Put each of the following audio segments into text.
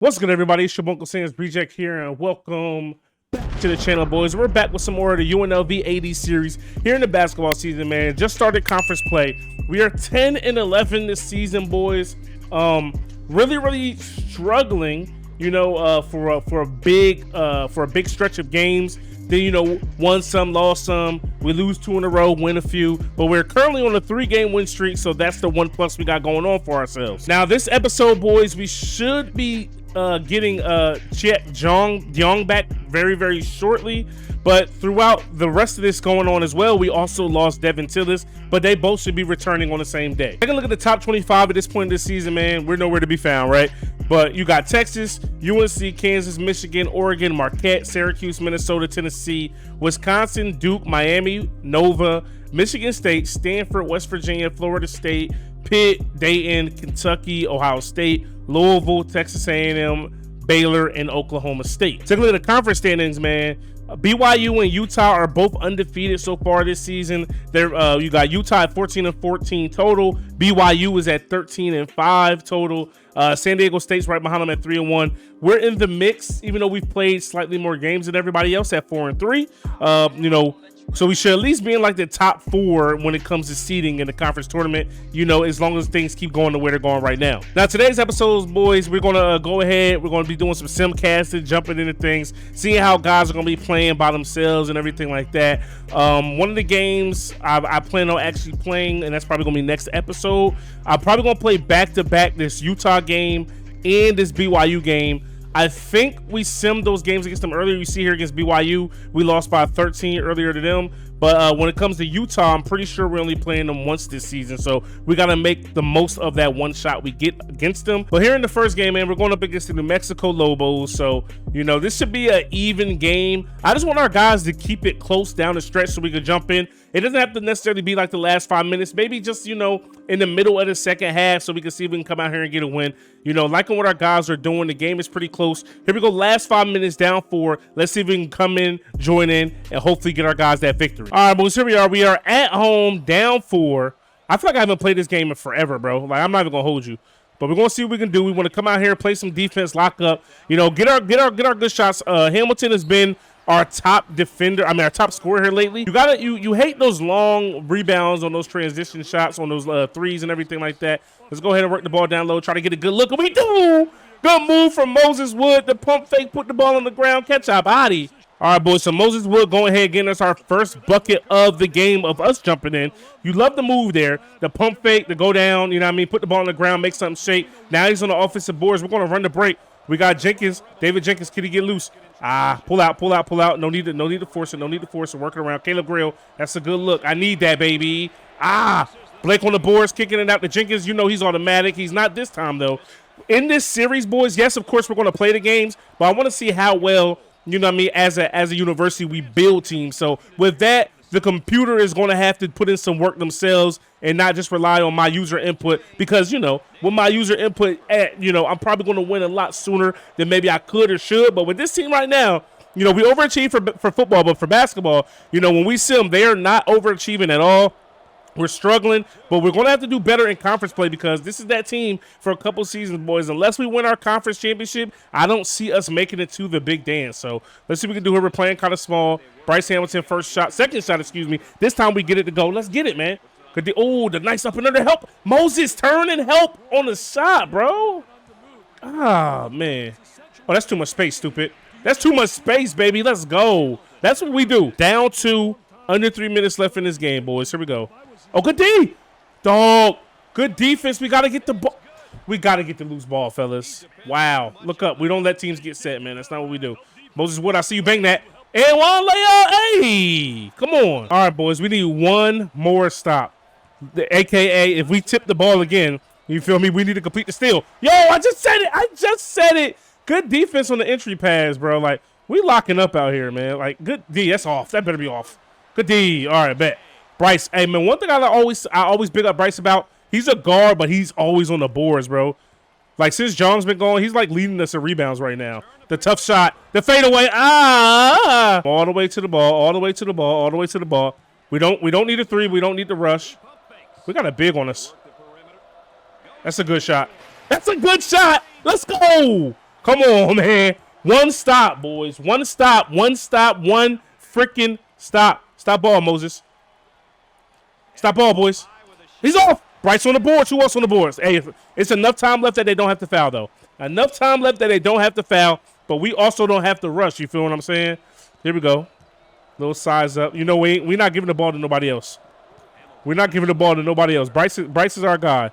What's good, everybody? It's your UncleSamsReject here, and welcome back to the channel, boys. We're back with some more of the UNLV AD series here in the basketball season, man. Just started conference play. We are 10-11 this season, boys. Really struggling, for a big stretch of games. Then, won some, lost some. We lose 2 in a row, win a few. But we're currently on a 3-game win streak, so that's the 1+ we got going on for ourselves. Now, this episode, boys, we should be getting Chet Young back very shortly. But throughout the rest of this going on as well, we also lost Devin Tillis, but they both should be returning on the same day. Take a look at the top 25 at this point in this season, man. We're nowhere to be found, right? But you got Texas, UNC, Kansas, Michigan, Oregon, Marquette, Syracuse, Minnesota, Tennessee, Wisconsin, Duke, Miami, Nova, Michigan State, Stanford, West Virginia, Florida State, Pitt, Dayton, Kentucky, Ohio State, Louisville, Texas A&M, Baylor, and Oklahoma State. Take a look at the conference standings, man. BYU and Utah are both undefeated so far this season. You got Utah at 14-14 total. BYU is at 13-5 total. San Diego State's right behind them at 3-1. We're in the mix, even though we've played slightly more games than everybody else at 4-3. So we should at least be in like the top 4 when it comes to seeding in the conference tournament, as long as things keep going the way they're going right now. Now, today's episodes, boys, we're going to go ahead. We're going to be doing some sim casting, jumping into things, seeing how guys are going to be playing by themselves and everything like that. One of the games I plan on actually playing, and that's probably going to be next episode, I'm probably going to play back-to-back this Utah game and this BYU game. I think we simmed those games against them earlier. You see here against BYU, we lost by 13 earlier to them. But when it comes to Utah, I'm pretty sure we're only playing them once this season. So we got to make the most of that one shot we get against them. But here in the first game, man, we're going up against the New Mexico Lobos. So, this should be an even game. I just want our guys to keep it close down the stretch so we can jump in. It doesn't have to necessarily be like the last 5 minutes. Maybe just, in the middle of the second half so we can see if we can come out here and get a win. Liking what our guys are doing. The game is pretty close. Here we go. Last 5 minutes, down 4. Let's see if we can come in, join in, and hopefully get our guys that victory. All right, boys, here we are. We are at home, down 4. I feel like I haven't played this game in forever, bro. Like, I'm not even going to hold you. But we're going to see what we can do. We want to come out here, play some defense, lock up, get our good shots. Hamilton has been our top defender, our top scorer here lately. You hate those long rebounds on those transition shots, on those threes and everything like that. Let's go ahead and work the ball down low, try to get a good look. And we do! Good move from Moses Wood. The pump fake, put the ball on the ground, catch our body. All right, boys, so Moses Wood going ahead getting us our first bucket of the game of us jumping in. You love the move there. The pump fake, the go down, put the ball on the ground, make something shake. Now he's on the offensive boards. We're going to run the break. We got Jenkins. David Jenkins, can he get loose? Pull out. No need to force it. Working around. Caleb Grill, that's a good look. I need that, baby. Blake on the boards, kicking it out to Jenkins. He's automatic. He's not this time, though. In this series, boys, yes, of course, we're going to play the games, but I want to see how well, as a university, we build teams. So with that, the computer is going to have to put in some work themselves and not just rely on my user input because, with my user input, I'm probably going to win a lot sooner than maybe I could or should. But with this team right now, we overachieve for football, but for basketball, when we sim, they are not overachieving at all. We're struggling, but we're going to have to do better in conference play because this is that team for a couple seasons, boys. Unless we win our conference championship, I don't see us making it to the big dance. So let's see what we can do here. We're playing kind of small. Bryce Hamilton, second shot, This time we get it to go. Let's get it, man. The nice up and under help. Moses, turn and help on the shot, bro. Man. Oh, that's too much space, stupid. That's too much space, baby. Let's go. That's what we do. Down 2, under 3 minutes left in this game, boys. Here we go. Oh, good D. Dog. Good defense. We got to get the ball. We got to get the loose ball, fellas. Wow. Look up. We don't let teams get set, man. That's not what we do. Moses Wood, I see you bang that. And one layup. Hey, come on. All right, boys. We need one more stop. AKA, if we tip the ball again, you feel me? We need to complete the steal. Yo, I just said it. Good defense on the entry pass, bro. Like, we locking up out here, man. Like, good D. That's off. That better be off. Good D. All right, bet. Bryce, hey, man, one thing I always big up Bryce about, he's a guard, but he's always on the boards, bro. Like, since John's been going, he's, like, leading us in rebounds right now. The tough shot, the fadeaway, all the way to the ball. We don't need a 3. We don't need to rush. We got a big on us. That's a good shot. Let's go. Come on, man. One stop, boys. One stop. One stop. One freaking stop. Stop ball, Moses. Stop ball, boys. He's off. Bryce on the boards. Who else on the boards? Hey, it's enough time left that they don't have to foul, though. Enough time left that they don't have to foul, but we also don't have to rush. You feel what I'm saying? Here we go. Little size up. You know, we're not giving the ball to nobody else. We're not giving the ball to nobody else. Bryce is our guy.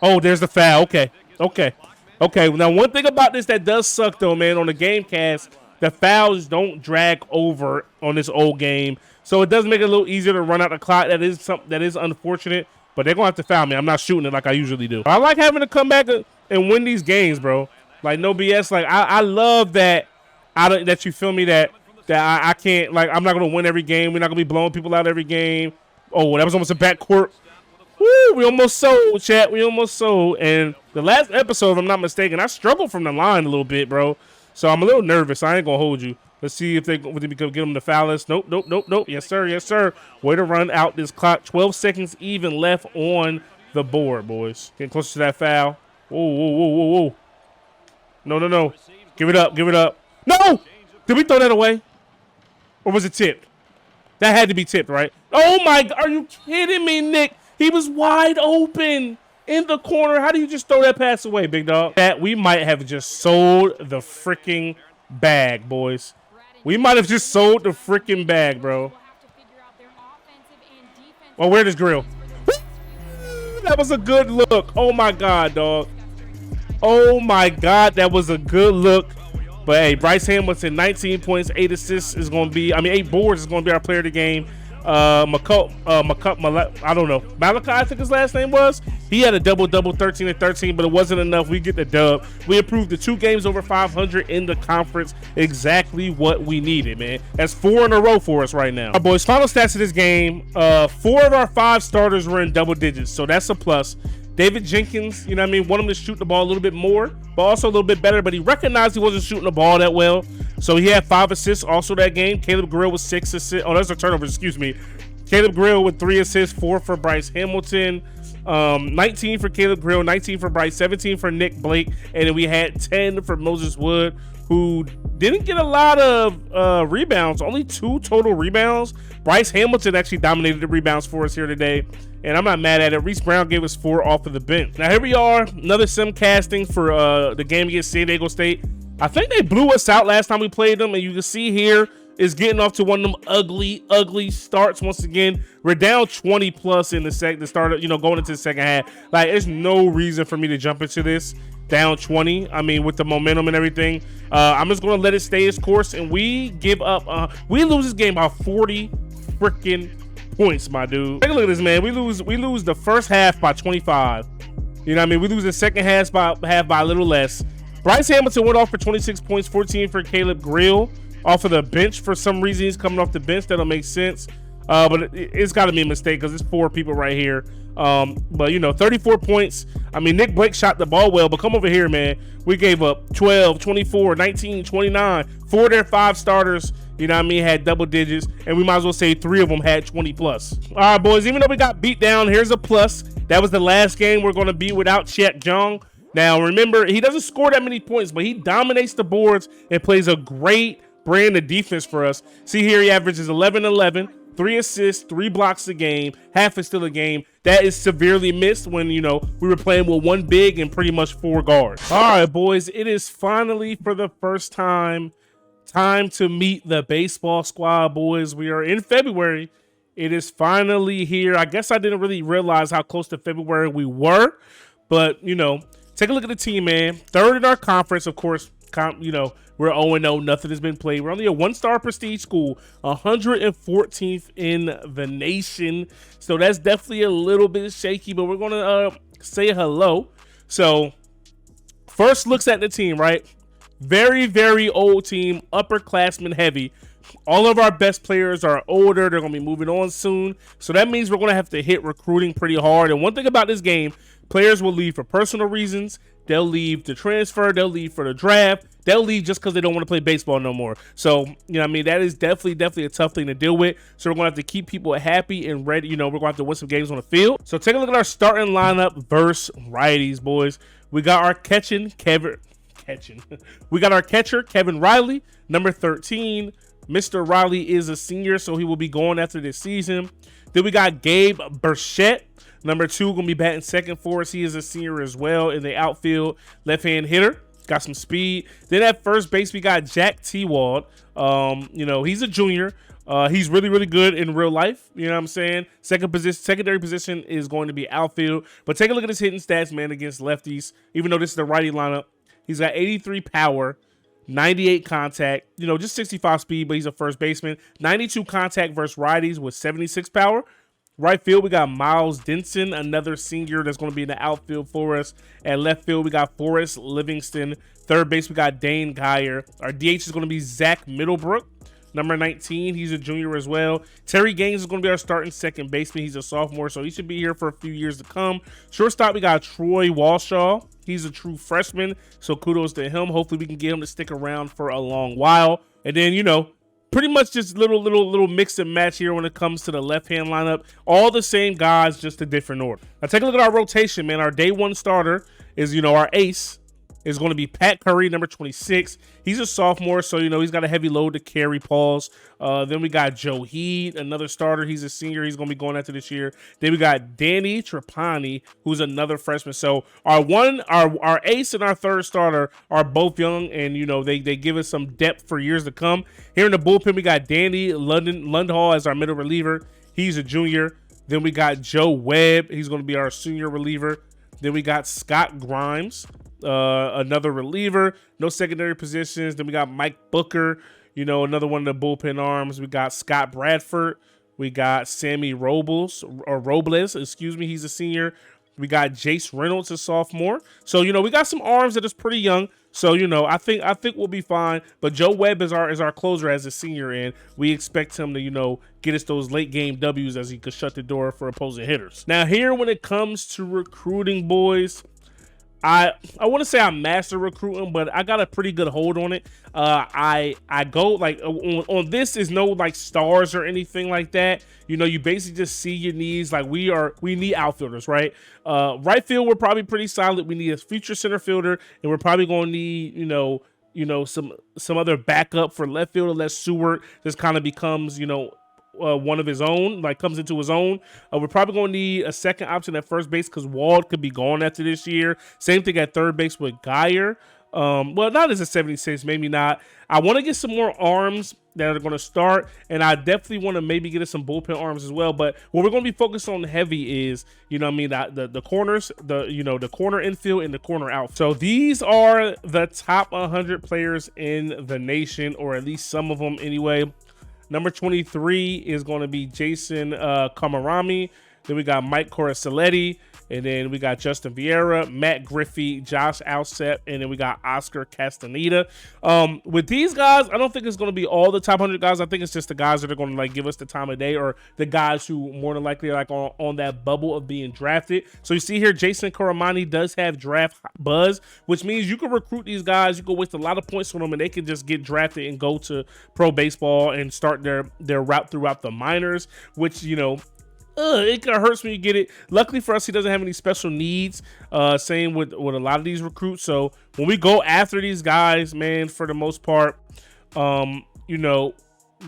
Oh, there's the foul. Okay. Okay. Okay. Now, one thing about this that does suck, though, man, on the game cast, the fouls don't drag over on this old game. So it does make it a little easier to run out the clock. That is something that is unfortunate, but they're going to have to foul me. I'm not shooting it like I usually do. I like having to come back and win these games, bro. Like, no BS. Like, I love that that you feel me, that I can't, like, I'm not going to win every game. We're not going to be blowing people out every game. Oh, that was almost a backcourt. Woo, we almost sold, chat. We almost sold. And the last episode, if I'm not mistaken, I struggled from the line a little bit, bro. So I'm a little nervous. I ain't going to hold you. Let's see if they can get them to foul us. Nope, nope, nope, nope. Yes, sir. Yes, sir. Way to run out this clock. 12 seconds even left on the board, boys. Getting closer to that foul. Whoa, whoa, whoa, whoa, whoa. No, no, no. Give it up. Give it up. No! Did we throw that away? Or was it tipped? That had to be tipped, right? Oh, my God. Are you kidding me, Nick? He was wide open in the corner. How do you just throw that pass away, big dog? That we might have just sold the freaking bag, boys. We might have just sold the freaking bag, bro. Well, where is Grill? That was a good look. Oh, my God, dog. Oh, my God. That was a good look. But, hey, Bryce Hamilton, 19 points, 8 assists is going to be, 8 boards is going to be our player of the game. I don't know. Malachi, I think his last name was. He had a double-double, 13 and 13, but it wasn't enough. We get the dub. We improved to 2 games over 500 in the conference. Exactly what we needed, man. That's 4 in a row for us right now. All right, boys, final stats of this game. 4 of our 5 starters were in double digits, so that's a plus. David Jenkins, you know what I mean, want him to shoot the ball a little bit more, but also a little bit better, but he recognized he wasn't shooting the ball that well, so he had 5 assists also that game. Caleb Grill with 6 assists. Oh, that's a turnover, excuse me. Caleb Grill with 3 assists, 4 for Bryce Hamilton, 19 for Caleb Grill, 19 for Bryce, 17 for Nick Blake, and then we had 10 for Moses Wood, who didn't get a lot of rebounds, only 2 total rebounds. Bryce Hamilton actually dominated the rebounds for us here today, and I'm not mad at it. Reese Brown gave us 4 off of the bench. Now here we are, another sim casting for the game against San Diego State. I think they blew us out last time we played them, and you can see here is getting off to one of them ugly starts once again. We're down 20 plus in the start, going into the second half. Like, there's no reason for me to jump into this down 20. I mean, with the momentum and everything, I'm just going to let it stay its course, and we give up. We lose this game by 40 freaking points, my dude. Take a look at this, man. We lose the first half by 25. You know what I mean? We lose the second half by a little less. Bryce Hamilton went off for 26 points, 14 for Caleb Grill. Off of the bench for some reason. He's coming off the bench. That don't make sense. But it's got to be a mistake because it's 4 people right here. But, 34 points. I mean, Nick Blake shot the ball well, but come over here, man. We gave up 12, 24, 19, 29. 4 of their 5 starters, had double digits. And we might as well say 3 of them had 20 plus. All right, boys, even though we got beat down, here's a plus. That was the last game we're going to be without Chet Jong. Now, remember, he doesn't score that many points, but he dominates the boards and plays a great brand of defense for us. See here, he averages 11-11, 3 assists, 3 blocks a game, half is still a game. That is severely missed when, we were playing with 1 big and pretty much 4 guards. All right, boys, it is finally for the first time to meet the baseball squad, boys. We are in February. It is finally here. I guess I didn't really realize how close to February we were, but, take a look at the team, man. 3rd in our conference, of course. We're 0-0. Nothing has been played. We're only a 1-star prestige school, 114th in the nation. So that's definitely a little bit shaky, but we're going to say hello. So first looks at the team, right? Very, very old team, upperclassmen heavy. All of our best players are older. They're going to be moving on soon. So that means we're going to have to hit recruiting pretty hard. And one thing about this game, players will leave for personal reasons. They'll leave to transfer. They'll leave for the draft. They'll leave just because they don't want to play baseball no more. So, that is definitely a tough thing to deal with. So we're going to have to keep people happy and ready. We're going to have to win some games on the field. So take a look at our starting lineup versus righties, boys. We got our catching Kevin catching. We got our catcher, Kevin Riley, number 13. Mr. Riley is a senior, so he will be going after this season. Then we got Gabe Burchett, number 2, going to be batting second for us. He is a senior as well in the outfield, left-hand hitter. Got some speed. Then at first base, we got Jack Tewald. He's a junior. He's really, really good in real life. You know what I'm saying? Secondary position is going to be outfield. But take a look at his hitting stats, man, against lefties. Even though this is the righty lineup, he's got 83 power, 98 contact, just 65 speed, but he's a first baseman. 92 contact versus righties with 76 power. Right field, we got Miles Denson, another senior that's going to be in the outfield for us. At left field, we got Forrest Livingston. Third base, we got Dane Geyer. Our DH is going to be Zach Middlebrook, number 19. He's a junior as well. Terry Gaines is going to be our starting second baseman. He's a sophomore, so he should be here for a few years to come. Shortstop, we got Troy Walshaw. He's a true freshman, so kudos to him. Hopefully, we can get him to stick around for a long while. And then, pretty much just little mix and match here when it comes to the left-hand lineup. All the same guys, just a different order. Now, take a look at our rotation, man. Our day one starter is, our ace is going to be Pat Curry, number 26. He's a sophomore, so, he's got a heavy load to carry. Pause. Then we got Joe Heed, another starter. He's a senior. He's going to be going after this year. Then we got Danny Trapani, who's another freshman. So our ace and our third starter are both young, and, they give us some depth for years to come. Here in the bullpen, we got Danny Lundhall as our middle reliever. He's a junior. Then we got Joe Webb. He's going to be our senior reliever. Then we got Scott Grimes, another reliever, no secondary positions. Then we got Mike Booker, another one of the bullpen arms. We got Scott Bradford. We got Sammy Robles, he's a senior. We got Jace Reynolds, a sophomore. So, we got some arms that is pretty young. So, I think we'll be fine. But Joe Webb is our closer as a senior, and we expect him to, get us those late game W's as he could shut the door for opposing hitters. Now, here when it comes to recruiting, boys, I want to say I master recruiting, but I got a pretty good hold on it. I go like on this is no like stars or anything like that. You basically just see your needs. Like we need outfielders, right? Right field, we're probably pretty solid. We need a future center fielder, and we're probably going to need some other backup for left field unless Seward just kind of becomes one of his own, like comes into his own. We're probably going to need a second option at first base because Wald could be gone after this year. Same thing at third base with Geyer. Well, not as a 76, maybe not. I want to get some more arms that are going to start, and I definitely want to maybe get us some bullpen arms as well. But what we're going to be focused on heavy is, the corners, the corner infield and the corner out. So these are the top 100 players in the nation, or at least some of them anyway. Number 23 is going to be Jason Kamarami. Then we got Mike Corasaletti. And then we got Justin Vieira, Matt Griffey, Josh Alsep, and then we got Oscar Castaneda. With these guys, I don't think it's going to be all the top 100 guys. I think it's just the guys that are going to give us the time of day, or the guys who more than likely are on that bubble of being drafted. So you see here, Jason Karamani does have draft buzz, which means you can recruit these guys. You can waste a lot of points on them, and they can just get drafted and go to pro baseball and start their route throughout the minors, which, it kind of hurts when you get it. Luckily for us, he doesn't have any special needs. Same with a lot of these recruits. So when we go after these guys, man, for the most part,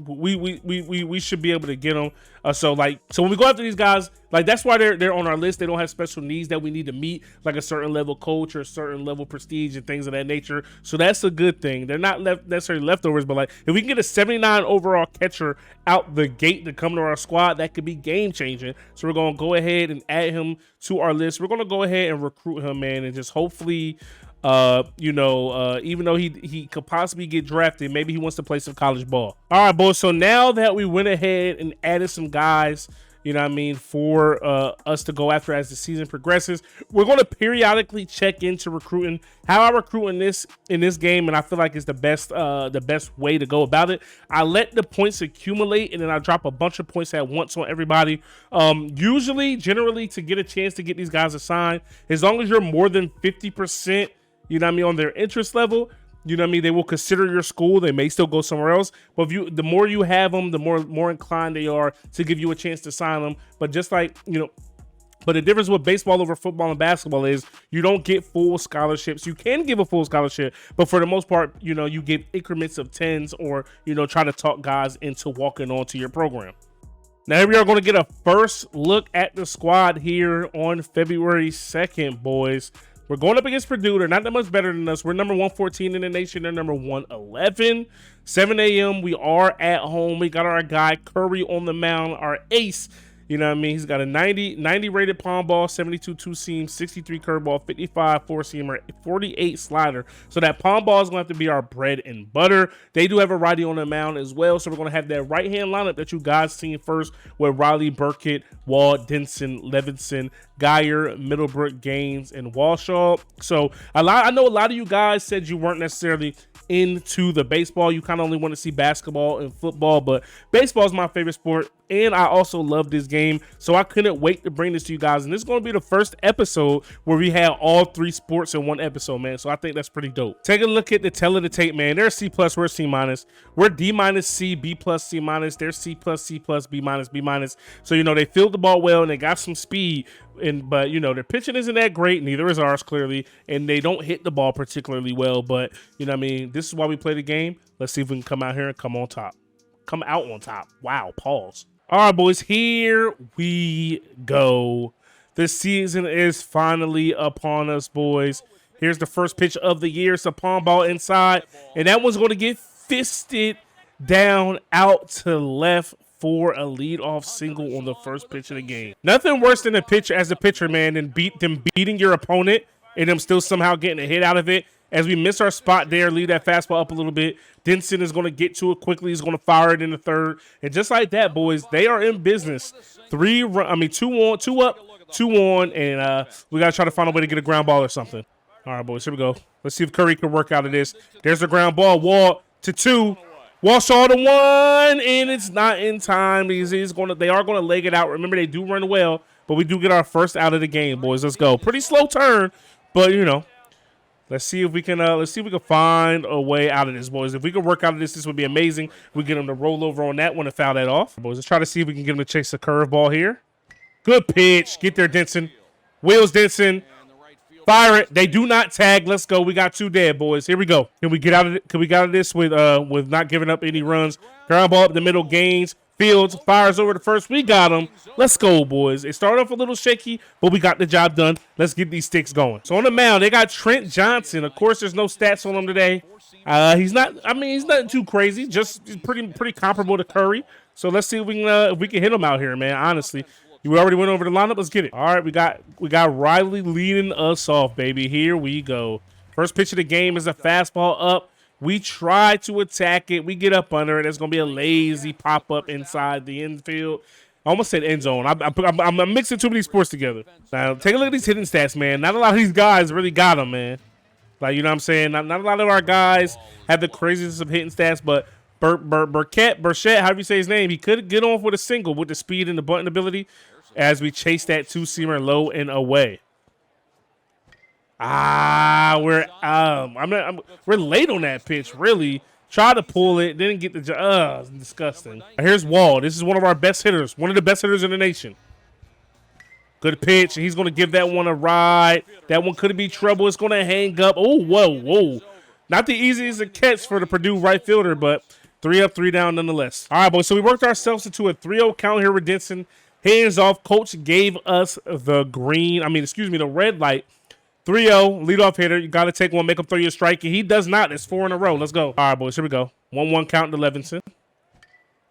we should be able to get them. So when we go after these guys, that's why they're on our list. They don't have special needs that we need to meet, like a certain level coach or a certain level prestige and things of that nature. So that's a good thing. They're not necessarily leftovers, but if we can get a 79 overall catcher out the gate to come to our squad, that could be game changing. So we're going to go ahead and add him to our list. We're going to go ahead and recruit him, man, and just hopefully, even though he could possibly get drafted, maybe he wants to play some college ball. All right, boys. So now that we went ahead and added some guys, for us to go after as the season progresses, we're going to periodically check into recruiting, how I recruit in this game, and I feel like it's the best way to go about it. I let the points accumulate, and then I drop a bunch of points at once on everybody. Generally, to get a chance to get these guys assigned, as long as you're more than 50%, on their interest level, they will consider your school. They may still go somewhere else, but the more you have them, the more inclined they are to give you a chance to sign them. But just like But the difference with baseball over football and basketball is you don't get full scholarships. You can give a full scholarship, but for the most part, you know, you give increments of 10s or, you know, try to talk guys into walking onto your program. Now, here we are going to get a first look at the squad here on February 2nd, boys. We're going up against Purdue. They're not that much better than us. We're number 114 in the nation. They're number 111. 7 a.m. We are at home. We got our guy Curry on the mound, our ace. You know what I mean? He's got a 90 rated palm ball, 72 two-seam, 63 curveball, 55 four-seamer, 48 slider. So that palm ball is going to have to be our bread and butter. They do have a righty on the mound as well. So we're going to have that right-hand lineup that you guys seen first with Riley, Burkett, Wall, Denson, Levinson, Geyer, Middlebrook, Gaines, and Walshaw. So I know a lot of you guys said you weren't necessarily into the baseball. You kind of only want to see basketball and football, but baseball is my favorite sport, and I also love this game, so I couldn't wait to bring this to you guys. And this is going to be the first episode where we have all three sports in one episode, man. So I think that's pretty dope. Take a look at the tail of the tape, man. They're C+, we're C-. We're D- C, B+, C-. They're C+, C+, B-, B-. So, you know, they filled the ball well and they got some speed. But you know, their pitching isn't that great, neither is ours clearly, and they don't hit the ball particularly well. But you know what I mean, this is why we play the game. Let's see if we can come out here and come out on top. Wow, pause. All right, boys, here we go. The season is finally upon us, boys. Here's the first pitch of the year. It's a palm ball inside, and that one's going to get fisted down out to left for a leadoff single on the first pitch of the game. Nothing worse than a pitcher as a pitcher, man, than beating your opponent and them still somehow getting a hit out of it. As we miss our spot there, leave that fastball up a little bit. Denson is going to get to it quickly. He's going to fire it in the third. And just like that, boys, they are in business. 2 up, 2 on, and we got to try to find a way to get a ground ball or something. All right, boys, here we go. Let's see if Curry can work out of this. There's the ground ball. Wall to 2. Walshaw to 1, and it's not in time. They are going to leg it out. Remember, they do run well, but we do get our first out of the game, boys. Let's go. Pretty slow turn, but you know, let's see if we can find a way out of this, boys. If we can work out of this, this would be amazing. We get them to roll over on that one and foul that off, boys. Let's try to see if we can get them to chase the curveball here. Good pitch. Get there, Denson. Wheels Denson. Fire it. They do not tag. Let's go. We got 2 dead, boys. Here we go. Can we get out of it? Can we get out of this with not giving up any runs? Ground ball up the middle. Gaines. Fields fires over the first. We got him. Let's go, boys. It started off a little shaky, but we got the job done. Let's get these sticks going. So on the mound, they got Trent Johnson. Of course, there's no stats on him today. He's nothing too crazy. Just pretty comparable to Curry. So let's see if we can hit him out here, man. Honestly. We already went over the lineup. Let's get it. All right, we got Riley leading us off, baby. Here we go. First pitch of the game is a fastball up. We try to attack it. We get up under it. It's going to be a lazy pop-up inside the infield. I almost said end zone. I'm mixing too many sports together. Now, take a look at these hitting stats, man. Not a lot of these guys really got them, man. Like, you know what I'm saying? Not a lot of our guys have the craziest of hitting stats, but Burchett, however you say his name, he could get off with a single with the speed and the bunting ability as we chase that two-seamer low and away. We're late on that pitch, really. Try to pull it, didn't get the disgusting. Here's Wall. This is one of our best hitters, one of the best hitters in the nation. Good pitch. He's going to give that one a ride. That one could be trouble. It's going to hang up. Oh, whoa. Not the easiest of catch for the Purdue right fielder, but 3 up, 3 down nonetheless. All right, boys, so we worked ourselves into a 3-0 count here with Denson. Hands off. Coach gave us the red light. 3-0, leadoff hitter. You got to take one, make him throw you a strike. And he does not. It's 4 in a row. Let's go. All right, boys, here we go. 1-1 count to Levinson.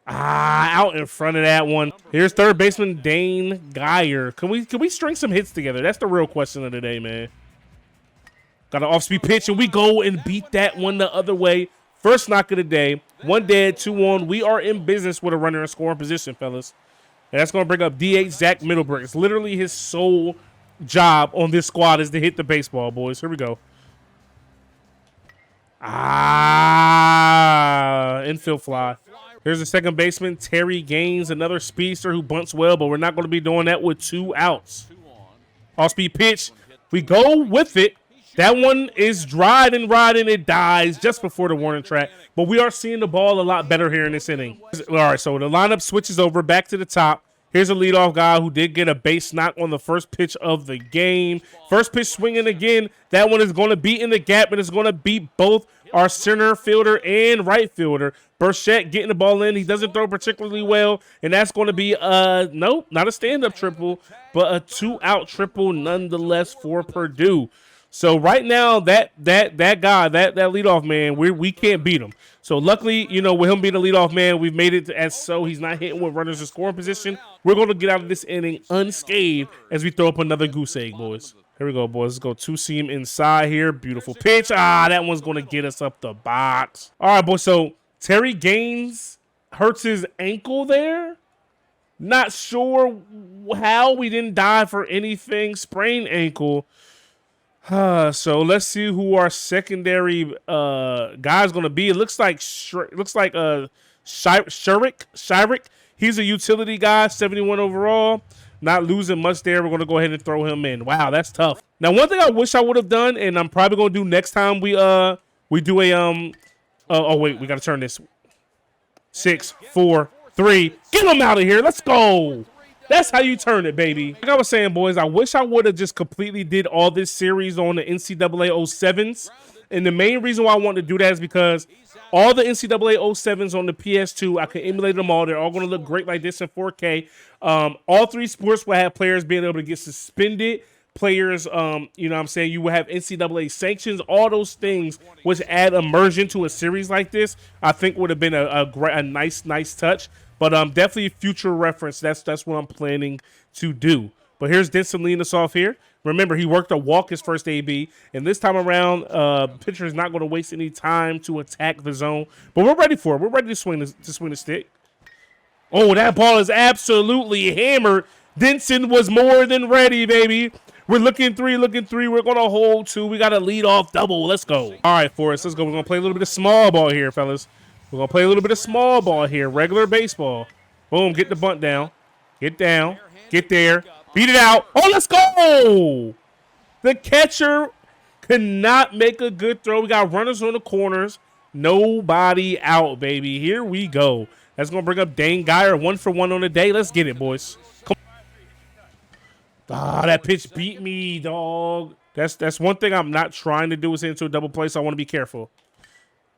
Out in front of that one. Here's third baseman Dane Geyer. Can we string some hits together? That's the real question of the day, man. Got an off-speed pitch, and we go and beat that one the other way. First knock of the day. 1 dead, 2 on. We are in business with a runner in scoring position, fellas. And that's going to bring up DH Zach Middlebrooks. It's literally his sole job on this squad is to hit the baseball, boys. Here we go. Infield fly. Here's the second baseman, Terry Gaines, another speedster who bunts well, but we're not going to be doing that with 2 outs. Off-speed pitch. We go with it. That one is riding. It dies just before the warning track. But we are seeing the ball a lot better here in this inning. All right, so the lineup switches over back to the top. Here's a leadoff guy who did get a base knock on the first pitch of the game. First pitch swinging again. That one is going to be in the gap, and it's going to beat both our center fielder and right fielder. Burchett getting the ball in. He doesn't throw particularly well, and that's going to be nope, not a stand-up triple, but a 2-out triple nonetheless for Purdue. So right now, that guy, that leadoff man, we can't beat him. So luckily, you know, with him being a leadoff man, we've made it as so he's not hitting with runners in scoring position. We're going to get out of this inning unscathed as we throw up another goose egg, boys. Here we go, boys. Let's go two-seam inside here. Beautiful pitch. Ah, that one's going to get us up the box. All right, boys. So Terry Gaines hurts his ankle there. Not sure how we didn't die for anything. Sprained ankle. So let's see who our secondary guy's gonna be. It looks like Shurik. He's a utility guy, 71 overall. Not losing much there. We're gonna go ahead and throw him in. Wow, that's tough. Now, one thing I wish I would have done, and I'm probably gonna do next time we do a oh wait, we gotta turn this. 6, 4, 3. Get him out of here. Let's go. That's how you turn it, baby. Like I was saying, boys, I wish I would have just completely did all this series on the NCAA 07s. And the main reason why I wanted to do that is because all the NCAA 07s on the PS2, I can emulate them all. They're all going to look great like this in 4K. All three sports will have players being able to get suspended. Players, you know what I'm saying, you will have NCAA sanctions, all those things which add immersion to a series like this, I think would have been a nice touch. But definitely future reference. That's what I'm planning to do. But here's Denson leading us off here. Remember, he worked a walk his first AB, and this time around, pitcher is not going to waste any time to attack the zone. But we're ready for it. We're ready to swing the stick. Oh, that ball is absolutely hammered. Denson was more than ready, baby. We're looking three. We're going to hold 2. We got a lead off double. Let's go. All right, Forrest, let's go. We're going to play a little bit of small ball here, fellas. We're going to play a little bit of small ball here, regular baseball. Boom, get the bunt down. Get down. Get there. Beat it out. Oh, let's go. The catcher could not make a good throw. We got runners on the corners. Nobody out, baby. Here we go. That's going to bring up Dane Geyer, 1 for 1 on the day. Let's get it, boys. Come on. Ah, that pitch beat me, dog. That's one thing I'm not trying to do is hit into a double play, so I want to be careful.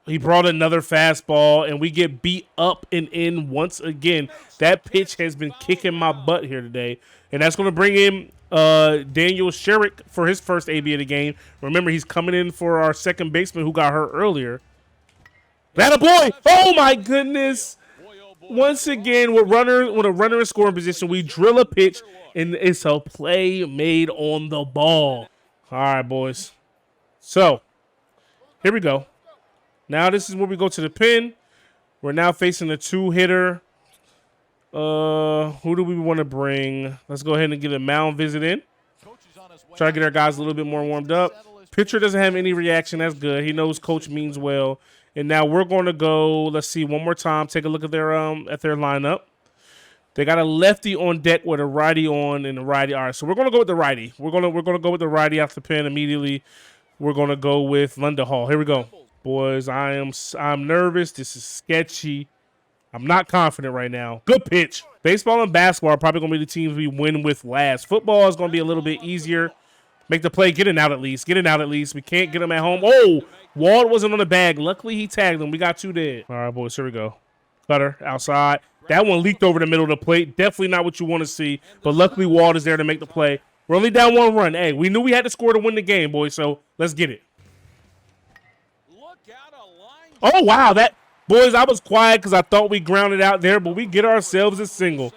He brought another fastball, and we get beat up and in once again. That pitch has been kicking my butt here today. And that's going to bring in Daniel Shurik for his first AB of the game. Remember, he's coming in for our second baseman who got hurt earlier. That a boy! Oh, my goodness! Once again, with a runner in scoring position, we drill a pitch, and it's a play made on the ball. All right, boys. So, here we go. Now this is where we go to the pin. We're now facing a 2-hitter. Who do we want to bring? Let's go ahead and get a mound visit in. Try to get our guys a little bit more warmed up. Pitcher doesn't have any reaction. That's good. He knows coach means well. And now we're going to go, let's see, one more time. Take a look at their lineup. They got a lefty on deck with a righty on and a righty. All right, so we're going to go with the righty. We're going to go with the righty off the pin immediately. We're going to go with Lundahall. Here we go. Boys, I'm nervous. This is sketchy. I'm not confident right now. Good pitch. Baseball and basketball are probably going to be the teams we win with last. Football is going to be a little bit easier. Make the play. Get it out at least. We can't get him at home. Oh, Ward wasn't on the bag. Luckily, he tagged him. We got 2 dead. All right, boys, here we go. Cutter outside. That one leaked over the middle of the plate. Definitely not what you want to see. But luckily, Ward is there to make the play. We're only down 1 run. Hey, we knew we had to score to win the game, boys, so let's get it. Oh, wow. Boys, I was quiet because I thought we grounded out there, but we get ourselves a single.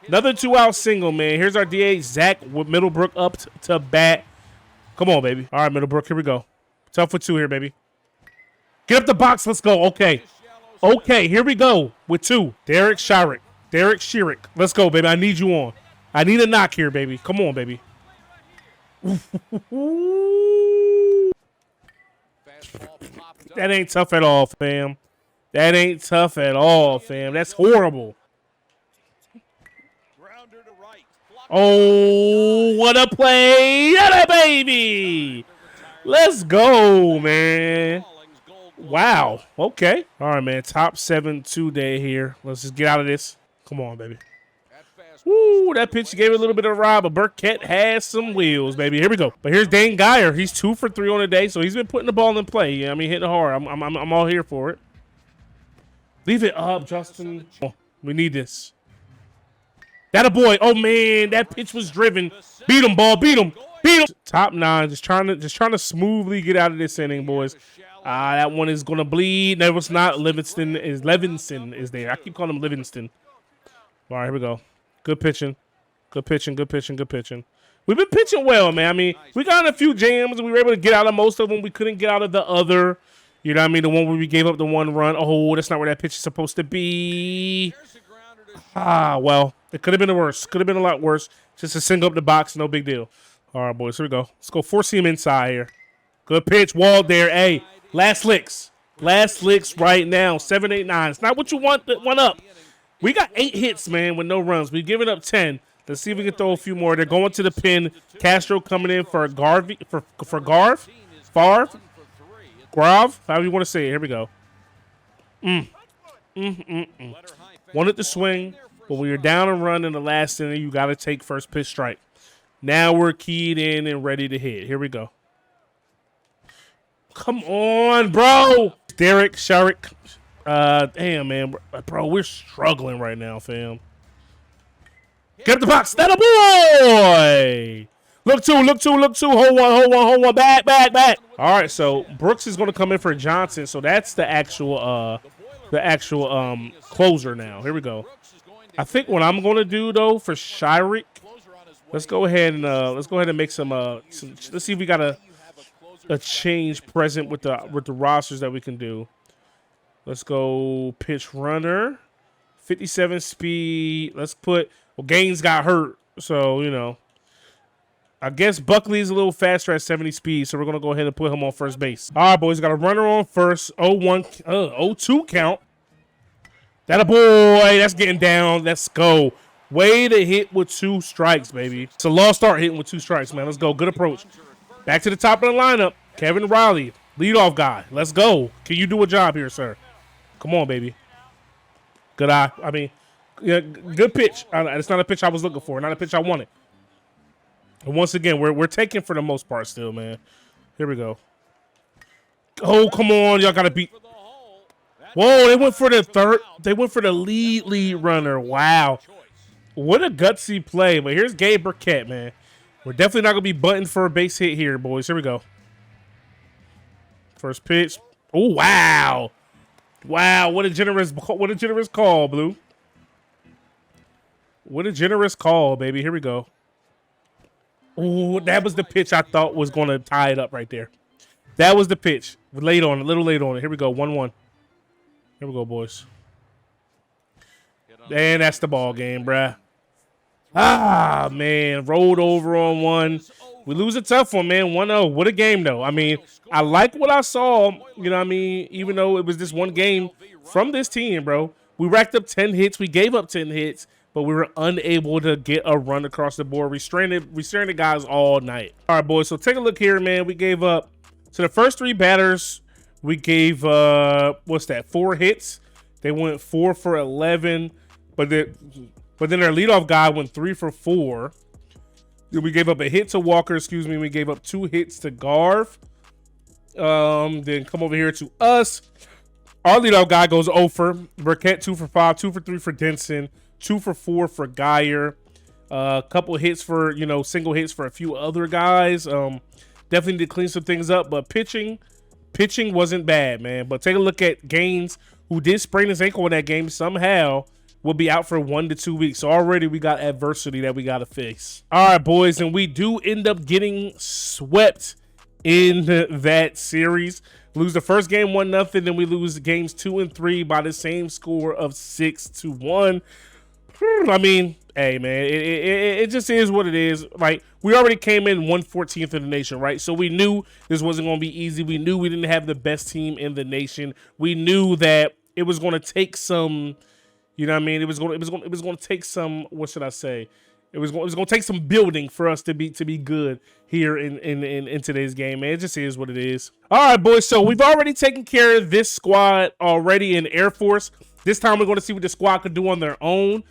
Another 2-out single, man. Here's our DH, Zach with Middlebrook up to bat. Come on, baby. All right, Middlebrook, here we go. Tough for 2 here, baby. Get up the box. Let's go. Okay, here we go with 2. Derek Shurik. Let's go, baby. I need you on. I need a knock here, baby. Come on, baby. That ain't tough at all, fam. That's horrible. Oh, what a play. That a baby. Let's go, man. Wow. Okay. All right, man. Top 7 today here. Let's just get out of this. Come on, baby. Woo, that pitch gave it a little bit of a ride, but Burkett has some wheels, baby. Here we go. But here's Dane Geyer. He's 2 for 3 on the day, so he's been putting the ball in play. Yeah, I mean, hitting hard. I'm all here for it. Leave it up, Justin. Oh, we need this. That a boy. Oh man, that pitch was driven. Beat him, ball. Beat him. Beat him. Top 9. Just trying to smoothly get out of this inning, boys. That one is gonna bleed. No, it's not. Levinson is there. I keep calling him Livingston. All right, here we go. Good pitching. Good pitching. Good pitching. Good pitching. We've been pitching well, man. I mean, we got in a few jams, and we were able to get out of most of them. We couldn't get out of the other. You know what I mean? The one where we gave up the 1 run. Oh, that's not where that pitch is supposed to be. Well, it could have been worse. Could have been a lot worse. Just a single up the box, no big deal. All right, boys, here we go. Let's go force him inside here. Good pitch, walled there. Hey, last licks. Last licks right now. 7, 8, 9. It's not what you want. One up. We got 8 hits, man, with no runs. We've given up 10. Let's see if we can throw a few more. They're going to the pin. Castro coming in for Garvey, for Favre, however you want to say it. Here we go. Wanted to swing, but when you're down and run in the last inning, you got to take first pitch strike. Now we're keyed in and ready to hit. Here we go. Come on, bro. Derek, Sharrick. Damn, man. Bro, we're struggling right now, fam. Get the box. That a boy. Look two. Hold one. Back. All right, so Brooks is going to come in for Johnson. So that's the actual closer now. Here we go. I think what I'm going to do though for Sharrick, let's go ahead and make some let's see if we got a change present with the rosters that we can do. Let's go pitch runner, 57 speed. Let's put, well, Gaines got hurt, so, you know, I guess Buckley's a little faster at 70 speed, so we're going to go ahead and put him on first base. All right, boys, got a runner on first, 0-2 count. That a boy, that's getting down. Let's go. Way to hit with 2 strikes, baby. It's a lost start hitting with 2 strikes, man. Let's go. Good approach. Back to the top of the lineup. Kevin Riley, leadoff guy. Let's go. Can you do a job here, sir? Come on, baby. Good eye. I mean, yeah, good pitch. It's not a pitch I was looking for. Not a pitch I wanted. And once again, we're taking for the most part still, man. Here we go. Oh, come on. Y'all got to beat. Whoa, they went for the third. They went for the lead runner. Wow. What a gutsy play. But here's Gabe Burkett, man. We're definitely not going to be bunting for a base hit here, boys. Here we go. First pitch. Oh, wow. Wow, what a generous call, Blue. What a generous call, baby. Here we go. Oh, that was the pitch I thought was going to tie it up right there. That was the pitch. Late on it, a little late on it. Here we go, 1-1. Here we go, boys. And that's the ball game, bruh. Ah, man, rolled over on one. We lose a tough one, man. 1-0. What a game, though. I mean, I like what I saw, you know what I mean, even though it was this one game from this team, bro. We racked up 10 hits. We gave up 10 hits, but we were unable to get a run across the board. We stranded guys all night. All right, boys, so take a look here, man. We gave up, to the first 3 batters, we gave, what's that, 4 hits. They went 4 for 11, but then their leadoff guy went 3 for 4. We gave up a hit to Walker, We gave up 2 hits to Garv. Then come over here to us. Our leadoff guy goes 0 for. Burkett 2 for 5, 2 for 3 for Denson, 2 for 4 for Geyer. A couple hits for, you know, single hits for a few other guys. Definitely need to clean some things up, but pitching wasn't bad, man. But take a look at Gaines, who did sprain his ankle in that game somehow. Will be out for 1 to 2 weeks. So already we got adversity that we got to face. All right, boys, and we do end up getting swept in that series. Lose the first game 1-0, then we lose games 2 and 3 by the same score of 6-1. I mean, hey, man, it just is what it is. Like, we already came in 114th in the nation, right? So we knew this wasn't going to be easy. We knew we didn't have the best team in the nation. We knew that it was going to take some. You know what I mean? It was going to take some, what should I say? It was going to take some building for us to be good here in today's game, man. It just is what it is. All right, boys. So we've already taken care of this squad already in Air Force. This time we're going to see what the squad could do on their own.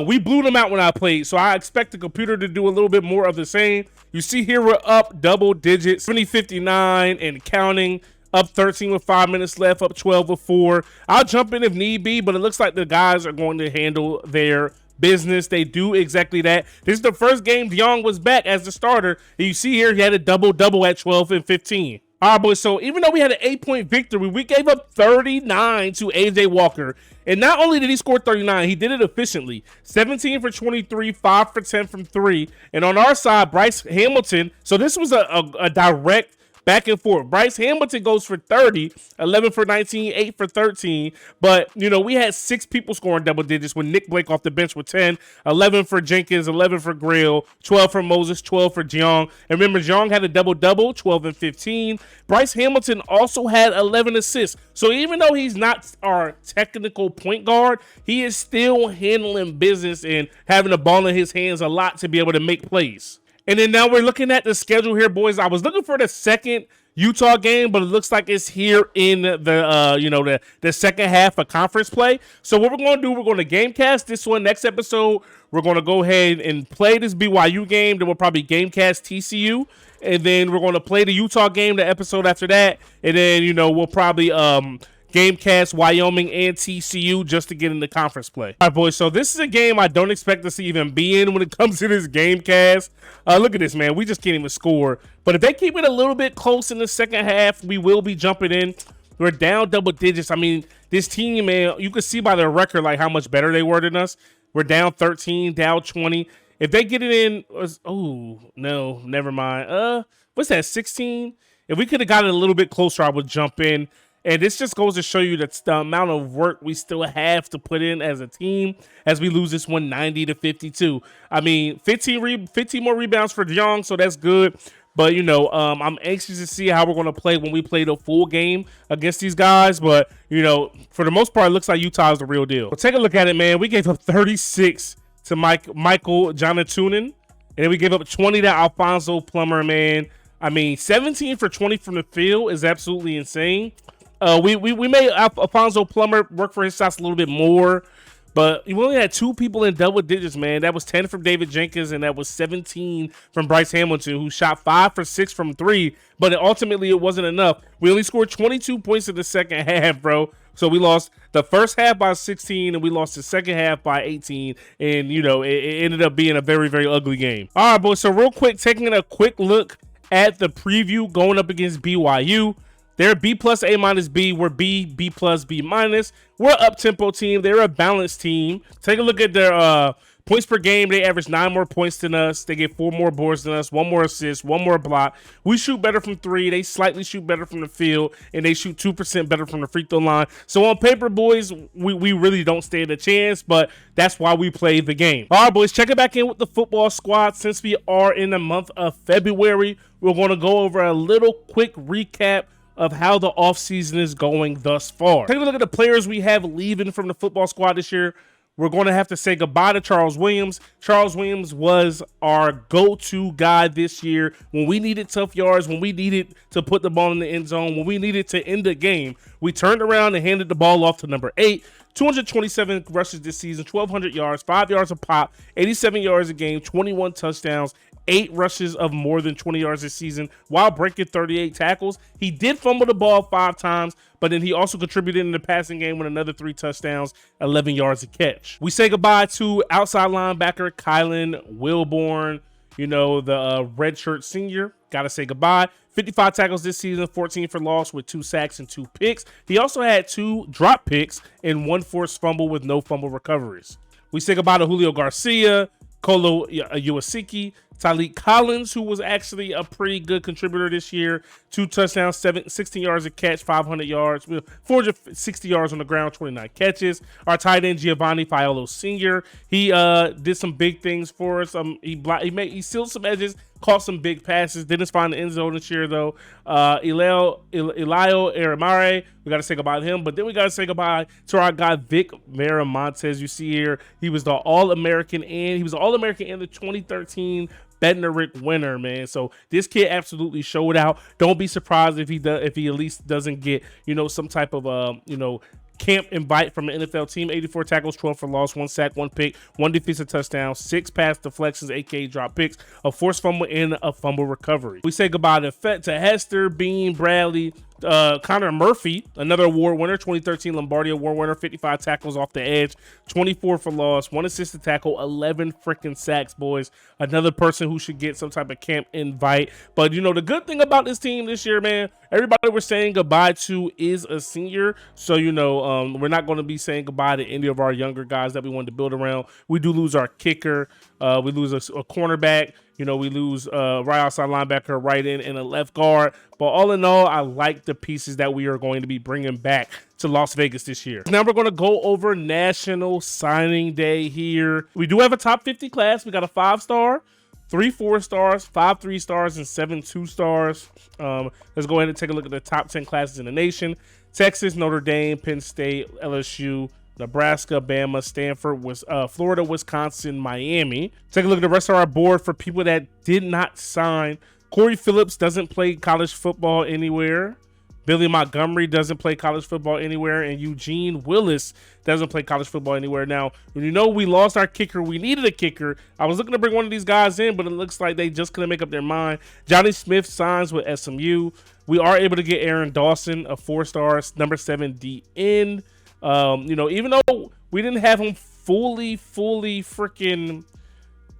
We blew them out when I played, so I expect the computer to do a little bit more of the same. You see here we're up double digits, 70-59 and counting. Up 13 with 5 minutes left, up 12 with 4. I'll jump in if need be, but it looks like the guys are going to handle their business. They do exactly that. This is the first game DeYoung was back as the starter. And you see here he had a double-double at 12 and 15. All right, boys, so even though we had an 8-point victory, we gave up 39 to A.J. Walker. And not only did he score 39, he did it efficiently. 17 for 23, 5 for 10 from 3. And on our side, Bryce Hamilton, so this was a direct back and forth. Bryce Hamilton goes for 30, 11 for 19, 8 for 13. But, you know, we had 6 people scoring double digits with Nick Blake off the bench with 10, 11 for Jenkins, 11 for Grill, 12 for Moses, 12 for DeYoung. And remember, DeYoung had a double-double, 12 and 15. Bryce Hamilton also had 11 assists. So even though he's not our technical point guard, he is still handling business and having the ball in his hands a lot to be able to make plays. And then now we're looking at the schedule here, boys. I was looking for the second Utah game, but it looks like it's here in the the second half of conference play. So what we're going to do, we're going to gamecast this one. Next episode, we're going to go ahead and play this BYU game. Then we'll probably gamecast TCU, and then we're going to play the Utah game, the episode after that, and then we'll probably Gamecast Wyoming and TCU just to get into conference play. All right, boys, so this is a game I don't expect us to even be in when it comes to this Gamecast. Look at this, man. We just can't even score. But if they keep it a little bit close in the second half, we will be jumping in. We're down double digits. I mean, this team, man, you can see by their record like how much better they were than us. We're down 13, down 20. If they get it in, oh, no, never mind. What's that, 16? If we could have gotten a little bit closer, I would jump in. And this just goes to show you that the amount of work we still have to put in as a team as we lose this one 90-52. I mean, 15 more rebounds for DeYoung, so that's good. But, I'm anxious to see how we're going to play when we play the full game against these guys. But, for the most part, it looks like Utah is the real deal. Well, take a look at it, man. We gave up 36 to Michael Jonatunen. And then we gave up 20 to Alfonso Plummer, man. I mean, 17 for 20 from the field is absolutely insane. We made Alfonso Plummer work for his shots a little bit more, but we only had 2 people in double digits, man. That was 10 from David Jenkins, and that was 17 from Bryce Hamilton, who shot 5 for 6 from 3, but ultimately it wasn't enough. We only scored 22 points in the second half, bro. So we lost the first half by 16, and we lost the second half by 18, and, it ended up being a very, very ugly game. All right, boys, so real quick, taking a quick look at the preview going up against BYU. They're B plus A minus B. We're B plus B minus. We're an up-tempo team. They're a balanced team. Take a look at their points per game. They average 9 more points than us. They get 4 more boards than us, 1 more assist, 1 more block. We shoot better from 3. They slightly shoot better from the field, and they shoot 2% better from the free throw line. So on paper, boys, we really don't stand a chance, but that's why we play the game. All right, boys, check it back in with the football squad. Since we are in the month of February, we're going to go over a little quick recap of how the offseason is going thus far. Take a look at the players we have leaving from the football squad this year. We're going to have to say goodbye to Charles Williams. Charles Williams was our go-to guy this year when we needed tough yards, when we needed to put the ball in the end zone, when we needed to end the game. We turned around and handed the ball off to number 8. 227 rushes this season, 1,200 yards, 5 yards a pop, 87 yards a game, 21 touchdowns, 8 rushes of more than 20 yards this season while breaking 38 tackles. He did fumble the ball 5 times, but then he also contributed in the passing game with another 3 touchdowns, 11 yards a catch. We say goodbye to outside linebacker Kylan Wilborn, the redshirt senior. Got to say goodbye. 55 tackles this season, 14 for loss with 2 sacks and 2 picks. He also had 2 drop picks and 1 forced fumble with no fumble recoveries. We say goodbye to Julio Garcia, Kolo Iwasaki, Tyleik Collins, who was actually a pretty good contributor this year. 2 touchdowns, 16 yards a catch, 500 yards, 460 yards on the ground, 29 catches. Our tight end Giovanni Fiolo Sr., he did some big things for us. He sealed some edges, caught some big passes. Didn't find the end zone this year though. Elio Aramare, we got to say goodbye to him. But then we got to say goodbye to our guy Vic Miramontes. You see here, he was the All-American and the 2013 Bednarik winner, man. So this kid absolutely showed out. Don't be surprised if he at least doesn't get some type of camp invite from an NFL team. 84 tackles, 12 for loss, 1 sack, 1 pick, 1 defensive touchdown, 6 pass deflections, aka drop picks, a forced fumble, and a fumble recovery. We say goodbye to Hester, Bean, Bradley, Connor Murphy, another award winner, 2013 Lombardi Award winner, 55 tackles off the edge, 24 for loss, 1 assisted tackle, 11 freaking sacks, boys. Another person who should get some type of camp invite. But, you know, the good thing about this team this year, man, everybody we're saying goodbye to is a senior. So, you know, we're not going to be saying goodbye to any of our younger guys that we wanted to build around. We do lose our kicker. We lose a cornerback. You know, we lose right outside linebacker, right in, and a left guard. But all in all, I like the pieces that we are going to be bringing back to Las Vegas this year. Now we're going to go over National Signing Day here. We do have a top 50 class. We got a 5-star, 3 4-stars, 5 3-stars, and 7 2-stars. Let's go ahead and take a look at the top 10 classes in the nation. Texas, Notre Dame, Penn State, LSU, Nebraska, Bama, Stanford, Florida, Wisconsin, Miami. Take a look at the rest of our board for people that did not sign. Corey Phillips doesn't play college football anywhere. Billy Montgomery doesn't play college football anywhere. And Eugene Willis doesn't play college football anywhere. Now, when you know we lost our kicker, we needed a kicker. I was looking to bring one of these guys in, but it looks like they just couldn't make up their mind. Johnny Smith signs with SMU. We are able to get Aaron Dawson, a 4-star, number 7 DN. You know, even though we didn't have him fully freaking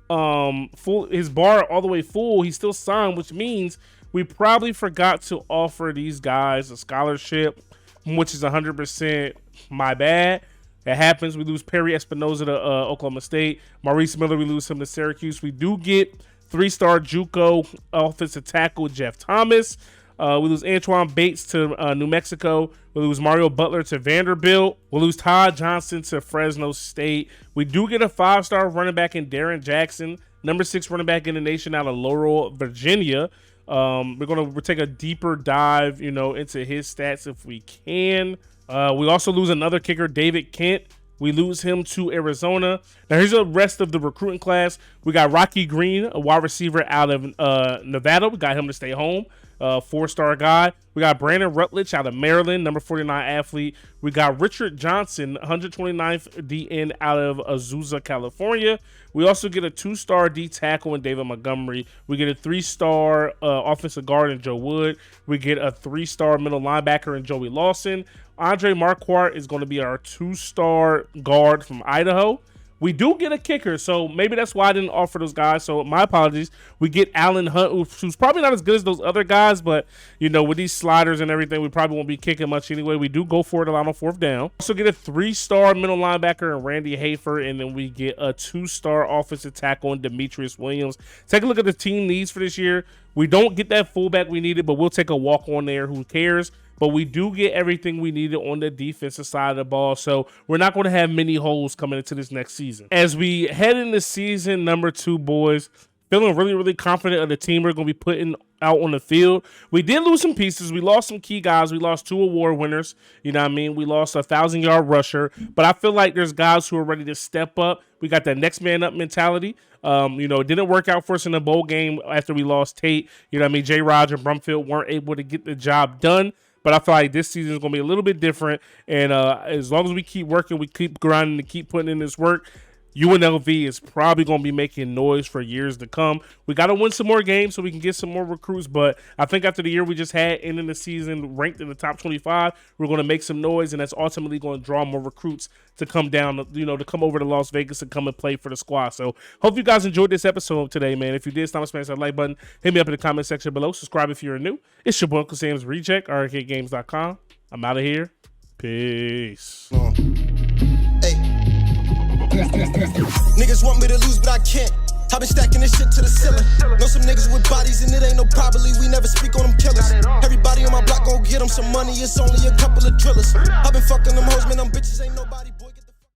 full, his bar all the way full, he still signed, which means we probably forgot to offer these guys a scholarship, which is 100% my bad. It happens. We lose Perry Espinoza to Oklahoma State. Maurice Miller, we lose him to Syracuse. We do get 3-star JUCO offensive tackle Jeff Thomas. We lose Antoine Bates to New Mexico. We lose Mario Butler to Vanderbilt. We'll lose Todd Johnson to Fresno State. We do get a 5-star running back in Darren Jackson, number 6 running back in the nation out of Laurel, Virginia. We'll take a deeper dive, you know, into his stats if we can. We also lose another kicker, David Kent. We lose him to Arizona. Now, here's the rest of the recruiting class. We got Rocky Green, a wide receiver out of Nevada. We got him to stay home. 4-star guy. We got Brandon Rutledge out of Maryland, number 49 athlete. We got Richard Johnson, 129th DN out of Azusa, California. We also get a 2-star D tackle in David Montgomery. We get a 3-star offensive guard in Joe Wood. We get a 3-star middle linebacker in Joey Lawson. Andre Marquardt is going to be our 2-star guard from Idaho. We do get a kicker, so maybe that's why I didn't offer those guys. So my apologies. We get Alan Hunt, who's probably not as good as those other guys, but, you know, with these sliders and everything, we probably won't be kicking much anyway. We do go for it a lot on 4th down. Also get a 3-star middle linebacker in Randy Hafer, and then we get a 2-star offensive tackle in Demetrius Williams. Take a look at the team needs for this year. We don't get that fullback we needed, but we'll take a walk on there. Who cares? But we do get everything we needed on the defensive side of the ball. So we're not going to have many holes coming into this next season. As we head into season number 2, boys, feeling really confident of the team we're going to be putting out on the field. We did lose some pieces. We lost some key guys. We lost 2 award winners. You know what I mean? We lost a 1,000-yard rusher. But I feel like there's guys who are ready to step up. We got that next man up mentality. You know, it didn't work out for us in the bowl game after we lost Tate. You know what I mean? J. Rod and Brumfield weren't able to get the job done. But I feel like this season is going to be a little bit different. And as long as we keep working, we keep grinding, and keep putting in this work, UNLV is probably going to be making noise for years to come. We got to win some more games so we can get some more recruits. But I think after the year we just had, ending the season ranked in the top 25, we're going to make some noise. And that's ultimately going to draw more recruits to come down, you know, to come over to Las Vegas and come and play for the squad. So hope you guys enjoyed this episode today, man. If you did, smash that like button. Hit me up in the comment section below. Subscribe if you're new. It's your boy UncleSamsReject, arcadegames.com. I'm out of here. Peace. Niggas want me to lose, but I can't. I've been stacking this shit to the ceiling. Know some niggas with bodies, and it ain't no probably. We never speak on them killers. Everybody on my block gon' get them some money. It's only a couple of drillers. I've been fucking them hoes, man. Them bitches ain't nobody.